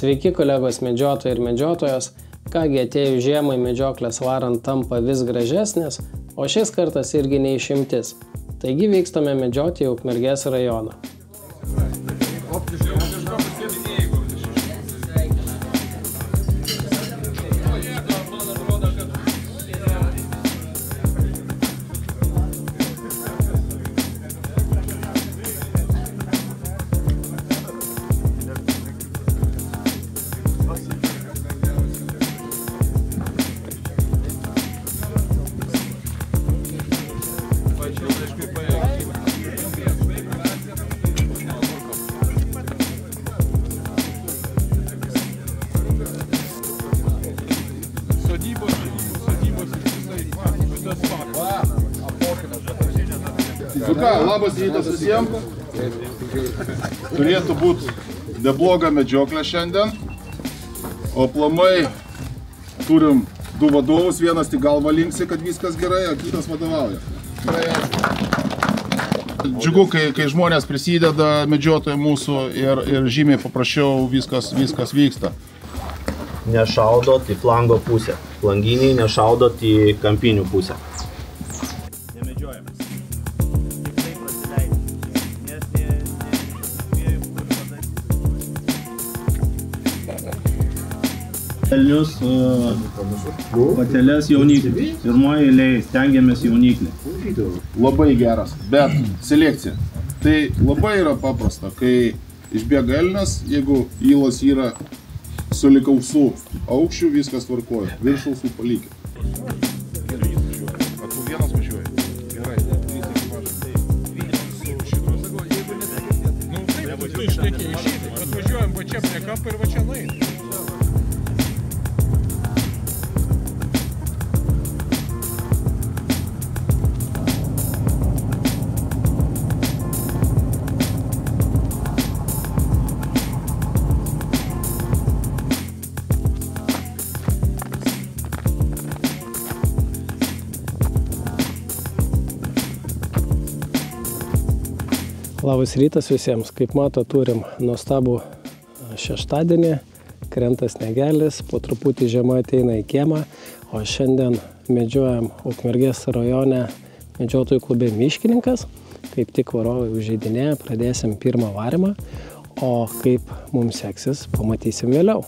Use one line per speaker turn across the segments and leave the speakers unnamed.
Sveiki kolegos medžiotojai ir medžiotojos, kągi atėjus žiemai medžioklės varant tampa vis gražesnės, o šis kartas irgi neišimtis. Taigi vykstame medžioti į Ukmergės rajoną.
Labas rytas visiems. Turėtų būti nebloga medžioklė šiandien. O aplamai turim du vadovus, vienas tik galva linksi, kad viskas gerai, o kitas vadovauja. Džiugu, kai žmonės prisideda, medžiotojai mūsų, ir žymiai paprasčiau viskas vyksta.
Nešaudot į flango pusę. Flanginiai nešaudot į kampinių pusę. Nemedžiojame. Elnius, patelės jauniklį. Pirmoji eilėje stengiamės jauniklį.
Labai geras, bet selekcija. Tai labai yra paprasta, kai išbėga elnias, jeigu ylas yra sulig ausų aukščių, viskas tvarkoja. Virš ausų palikit.
Tu ištekėjai šitą, atvažiuojam va čia prie kampą ir va čia nueiti.
Labas rytas visiems. Kaip mato, turim nuostabų šeštadienį, krenta sniegelis, po truputį žiema ateina į kiemą, o šiandien medžiojam Ukmergės rajone medžiotojų klube Miškininkas. Kaip tik varovai užeidinėja, pradėsim pirmą varymą, o kaip mums seksis, pamatysim vėliau.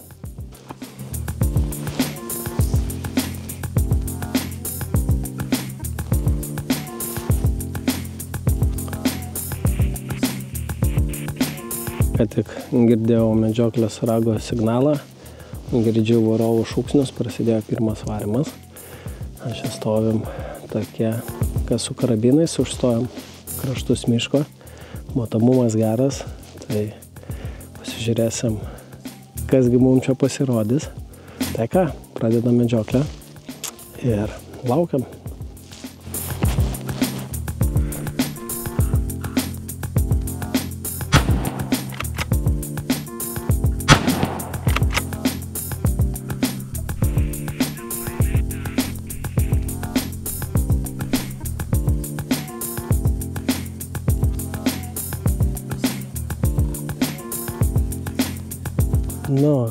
Kad tik girdėjau medžioklės rago signalą, girdžiu varovų šūksnius, prasidėjo pirmas varymas. Aš stovim tokie, kas su karabinais, užstojom kraštus miško, matomumas geras, tai pasižiūrėsim, kasgi mums čia pasirodys. Tai ką, pradedam medžioklę ir laukiam.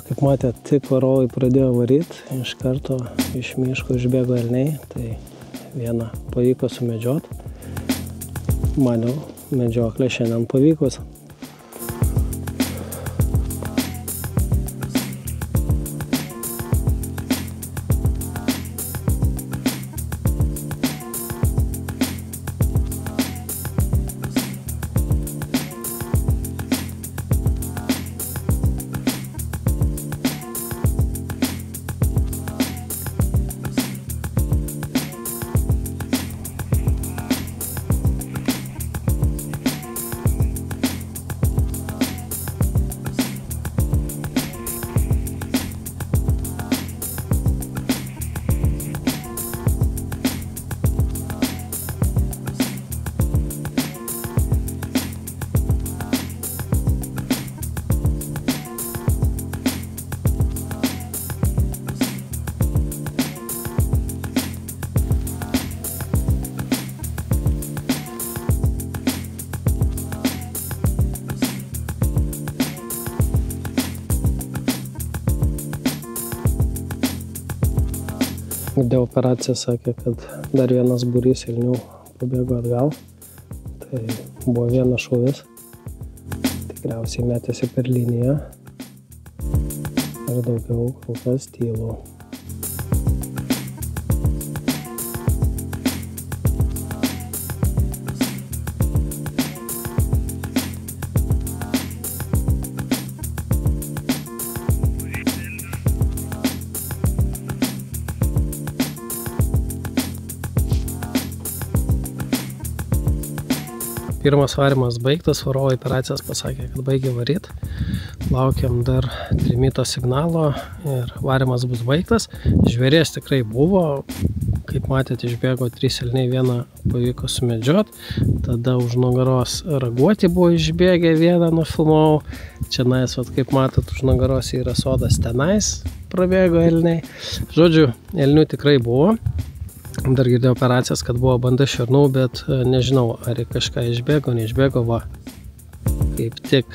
Kaip matėt, tik varovai pradėjo varyti, iš karto iš miško išbėgo elniai, tai vieną pavyko sumedžiot. Maniau, medžioklė šiandien pavykus. Dėl operacijos sakė, kad dar vienas būrys elnių pabėgo atgal. Tai buvo vienas šūvis. Tikriausiai metėsi per liniją. Ir daugiau kol kas tylu. Pirmas varimas baigtas, varovai operacijas pasakė, kad baigė varyt. Laukiam dar trimito signalo ir varimas bus baigtas. Žvėries tikrai buvo, kaip matėte, išbėgo 3 elniai, vieną pavyko sumedžiot. Tada už nugaros raguoti buvo išbėgę, vieną nufilmavau. Čia nais, kaip matot, už nugaros yra sodas, tenais prabėgo elniai. Žodžiu, elnių tikrai buvo. Dar girdėjau operacijas, kad buvo banda šernų, bet nežinau, ar kažką išbėgo, neišbėgo, va. Kaip tik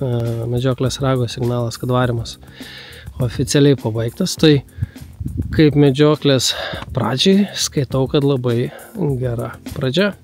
medžioklės rago signalas, kad varimas oficialiai pabaigtas. Tai kaip medžioklės pradžiai skaitau, kad labai gera pradžia.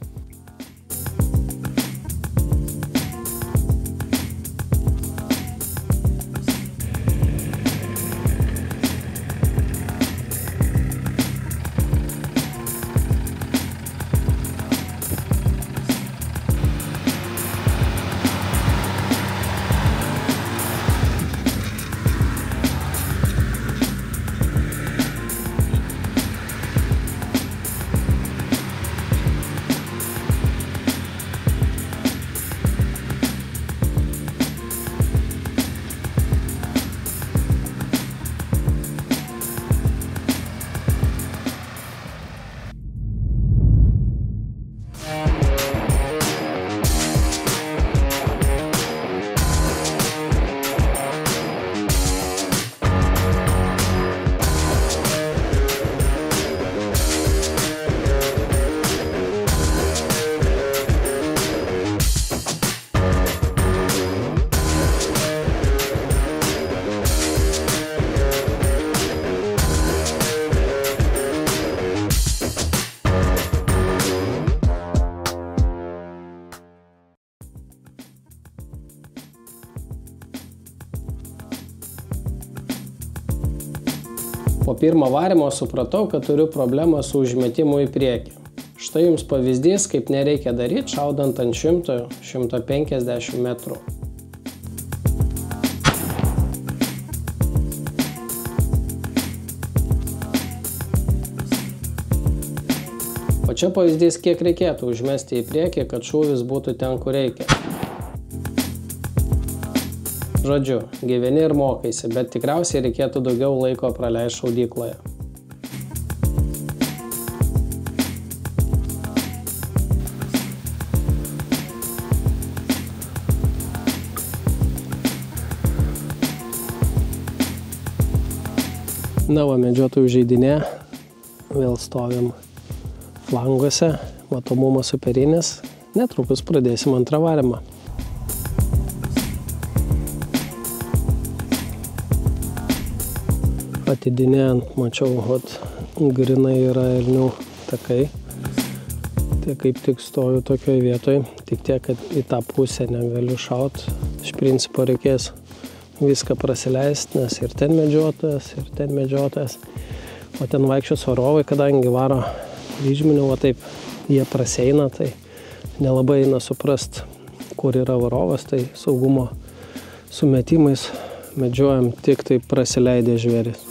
Po pirmo varimo supratau, kad turiu problemą su užmetimu į priekį. Štai jums pavyzdys, kaip nereikia daryti, šaudant ant 100–150 metrų. O čia pavyzdys, kiek reikėtų užmesti į priekį, kad šūvis būtų ten, kur reikia. Žodžiu, gyveni ir mokaisi, bet tikriausiai reikėtų daugiau laiko praleisti šaudykloje. Na, va, medžiotojų žaidinė, vėl stovim flanguose, matomumas superinis, netrukus pradėsim antrą varimą. Atidinėjant, mačiau, grinai yra elnių takai. Tai kaip tik stoju tokioj vietoj, tik tiek, kad į tą pusę negaliu šaut. Iš principo reikės viską prasileisti, nes ir ten medžiotojas. O ten vaikščios varovai, kadangi varo kryžminių, va taip jie praseina, tai nelabai eina suprast, kur yra varovas, tai saugumo sumetimais medžiojam tik taip prasileidę žvėris.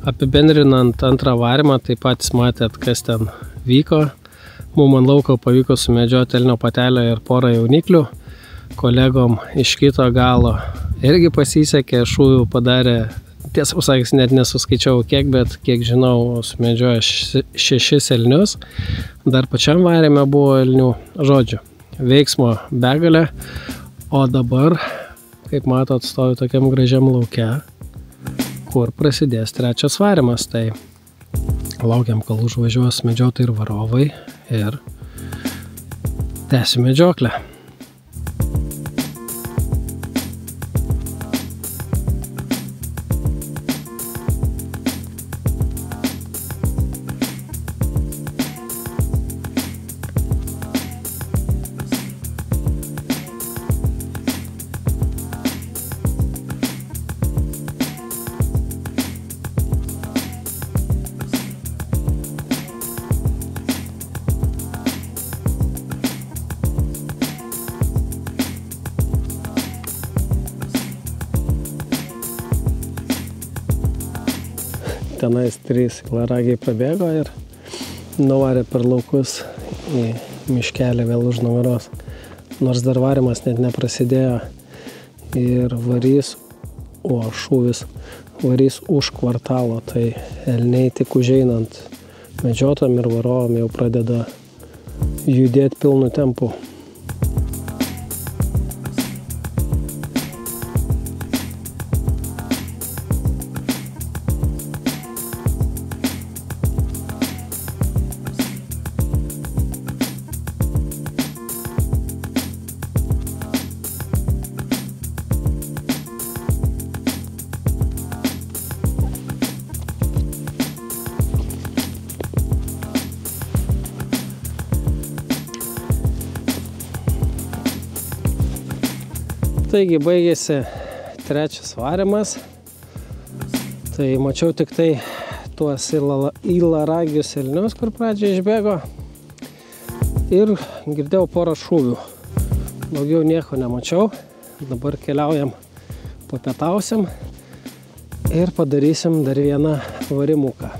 Apibendrinant antrą varymą, tai patys matėt, kas ten vyko. Mums ant lauko pavyko sumedžioti elnio patelę ir porą jauniklių. Kolegom iš kito galo irgi pasisekė, šūvių padarė, tiesą pasakys, net nesuskaičiau kiek, bet kiek žinau, sumedžiojo 6 elnius. Dar pačiam varyme buvo elnių. Žodžiu, veiksmo begalė. O dabar, kaip matot, stoviu tokiam gražiam lauke, kur prasidės trečias varymas. Tai laukiam, kol užvažiuos medžiotojai ir varovai ir tęsim medžioklę. Tenais 3 ilaragiai prabėgo ir nuvarė per laukus į miškelį vėl už nugaros. Nors dar varymas net neprasidėjo ir varys, o šūvis varys už kvartalo, tai elniai tik užeinant medžiotojam ir varovam jau pradeda judėti pilnu tempu. Taigi baigėsi trečias varymas. Tai mačiau tik tai tuos ilaragius elnius, kur pradžiai išbėgo. Ir girdėjau porą šūvių. Daugiau nieko nemačiau. Dabar keliaujam, papietausim ir padarysim dar vieną varimuką.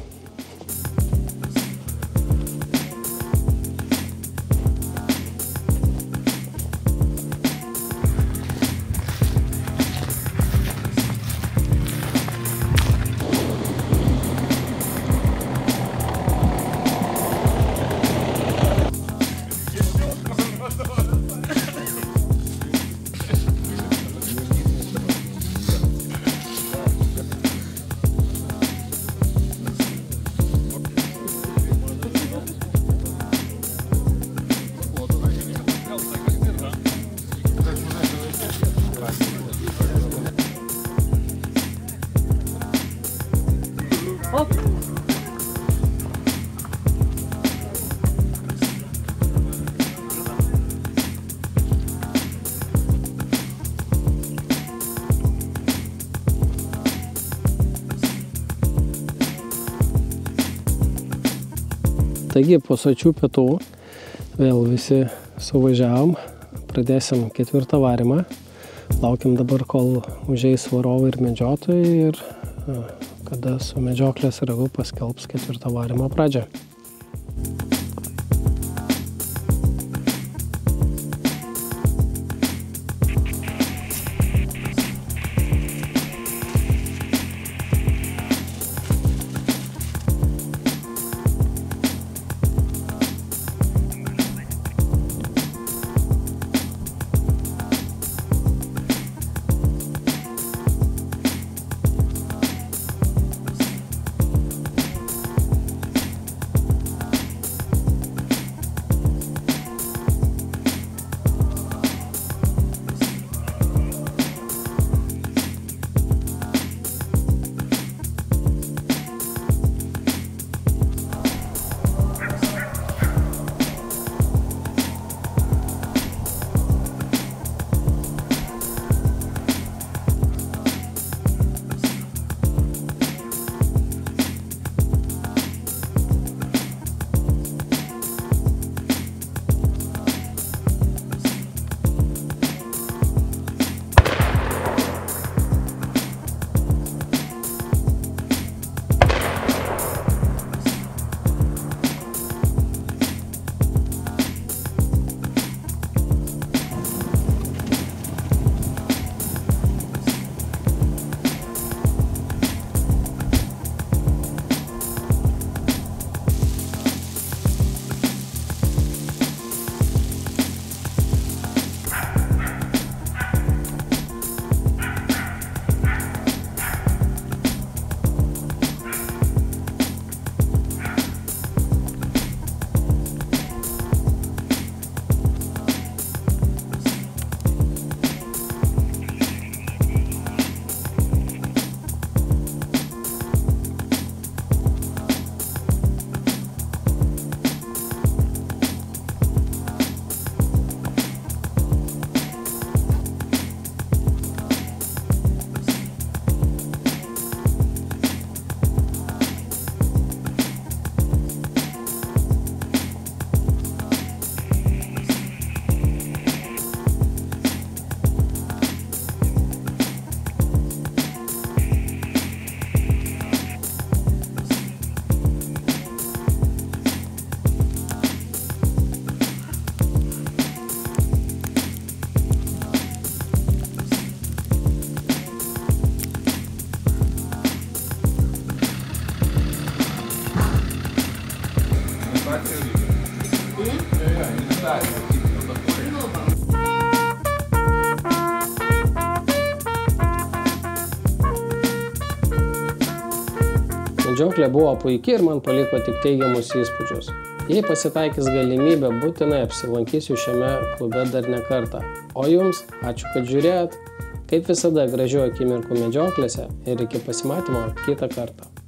Taigi po sočių pietų vėl visi suvažiavom, pradėsim 4 varymą. Laukiam dabar, kol užeis varovai ir medžiotojai ir kada su medžioklės ragu paskelbs 4 varymo pradžią. Medžioklė buvo puikiai ir man paliko tik teigiamus įspūdžius. Jei pasitaikys galimybė, būtinai apsilankysiu šiame klube dar ne kartą. O jums, ačiū, kad žiūrėjot. Kaip visada, gražių akimirkų medžioklėse ir iki pasimatymo kitą kartą.